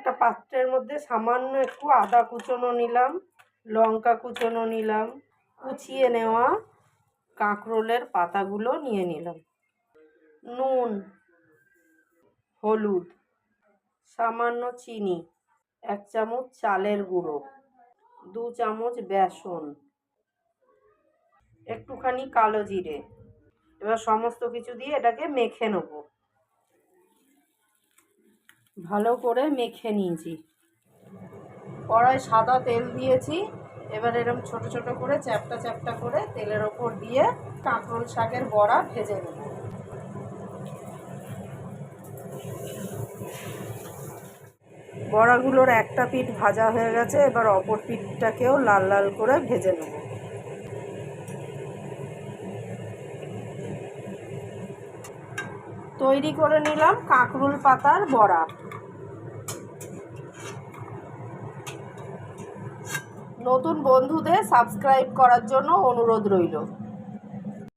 একটা পাত্রের মধ্যে সামান্য একটু আদা কুচনো নিলাম, লঙ্কা কুচনো নিলাম, কুচিয়ে নেওয়া কাঁকরোলের পাতাগুলো নিয়ে নিলাম, নুন, হলুদ, সামান্য চিনি, 1 চামচ চালের গুঁড়ো, 2 চামচ বেসন, একটুখানি কালো জিরে। এবার সমস্ত কিছু দিয়ে এটাকে মেখে নেব। ভালো করে মেখে নিয়েছি। কড়াই সাদা তেল দিয়েছি। এবার এরকম ছোট ছোট করে চ্যাপ্টা চ্যাপ্টা করে তেলের ওপর দিয়ে কাঁকরোল শাকের বড়া ভেজে নেব। বড়াগুলোর একটা পিঠ ভাজা হয়ে গেছে, এবার অপর পিঠটাকেও লাল লাল করে ভেজে নেব। তৈরি করে নিলাম কাঁকরোল পাতার বড়া। নতুন বন্ধুদের সাবস্ক্রাইব করার জন্য অনুরোধ রইল।